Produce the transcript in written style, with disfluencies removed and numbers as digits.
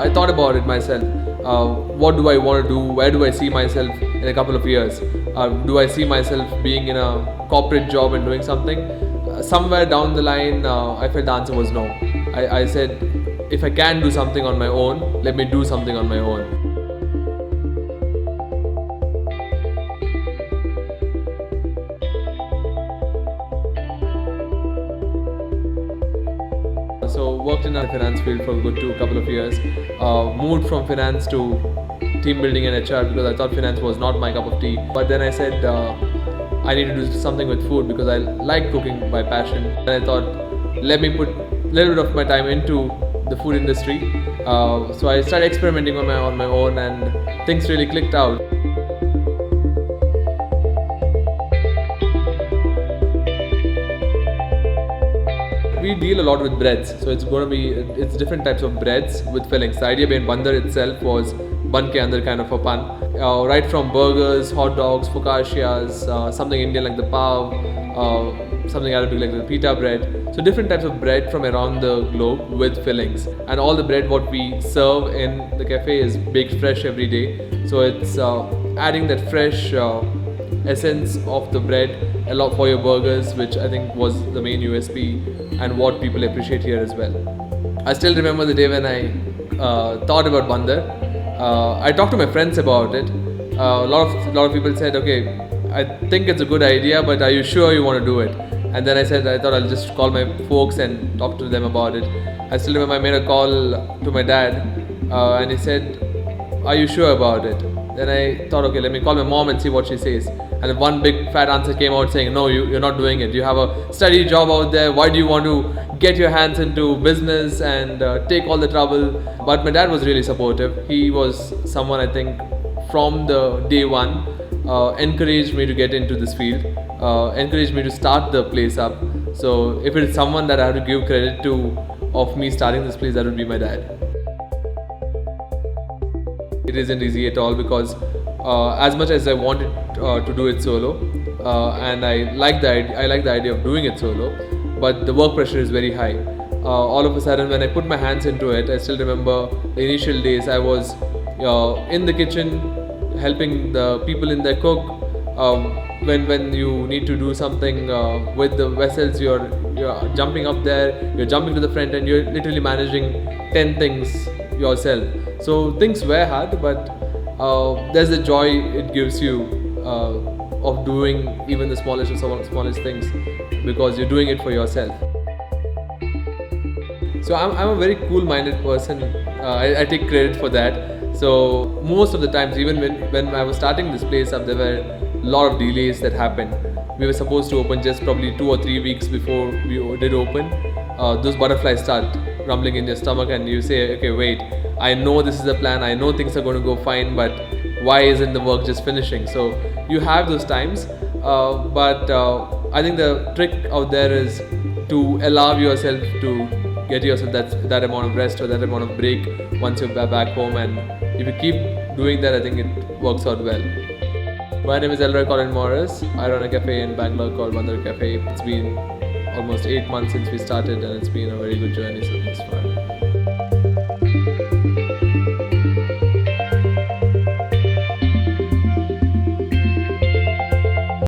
I thought about it myself. What do I want to do? Where do I see myself in a couple of years? Do I see myself being in a corporate job and doing something? Somewhere down the line, I felt the answer was no. I said, if I can do something on my own, let me do something on my own. So worked in the finance field for a good couple of years. Moved from finance to team building and HR because I thought finance was not my cup of tea. But then I said I need to do something with food because I like cooking by passion. And I thought, let me put a little bit of my time into the food industry. So I started experimenting on my own, and things really clicked out. We deal a lot with breads, so it's different types of breads with fillings. The idea behind bandar itself was bun ke andar kind of a pun. Right from burgers, hot dogs, focaccias, something Indian like the pav, something Arabic like the pita bread. So different types of bread from around the globe with fillings. And all the bread what we serve in the cafe is baked fresh every day. So it's adding that fresh essence of the bread a lot for your burgers, which I think was the main USP and what people appreciate here as well. I still remember the day when I thought about bandar. I talked to my friends about it. A lot of people said, okay, I think it's a good idea, but are you sure you want to do it? And then I said, I thought I'll just call my folks and talk to them about it. I still remember I made a call to my dad and he said, are you sure about it? Then I thought, okay, let me call my mom and see what she says. And one big fat answer came out saying, no, you're not doing it. You have a steady job out there. Why do you want to get your hands into business and take all the trouble? But my dad was really supportive. He was someone, I think, from the day one, encouraged me to get into this field, encouraged me to start the place up. So if it's someone that I have to give credit to of me starting this place, that would be my dad. It isn't easy at all because as much as I wanted to do it solo, and I like the idea of doing it solo, but the work pressure is very high. All of a sudden, when I put my hands into it, I still remember the initial days. I was in the kitchen helping the people in there cook. When you need to do something with the vessels, you're jumping up there, you're jumping to the front, and you're literally managing 10 things yourself. So things were hard, but there's the joy it gives you of doing even the smallest things because you're doing it for yourself. So I'm a very cool-minded person. I take credit for that. So most of the times, even when I was starting this place up, there were a lot of delays that happened. We were supposed to open just probably 2 or 3 weeks before we did open. Those butterflies start rumbling in your stomach and you say, okay, wait, I know this is the plan, I know things are going to go fine, but why isn't the work just finishing? So you have those times, but I think the trick out there is to allow yourself to get yourself that amount of rest or that amount of break once you're back home, and if you keep doing that, I think it works out well. My name is Elroy Colin Morris. I run a cafe in Bangalore called Bandar Cafe. It's been almost 8 months since we started, and it's been a very good journey so far.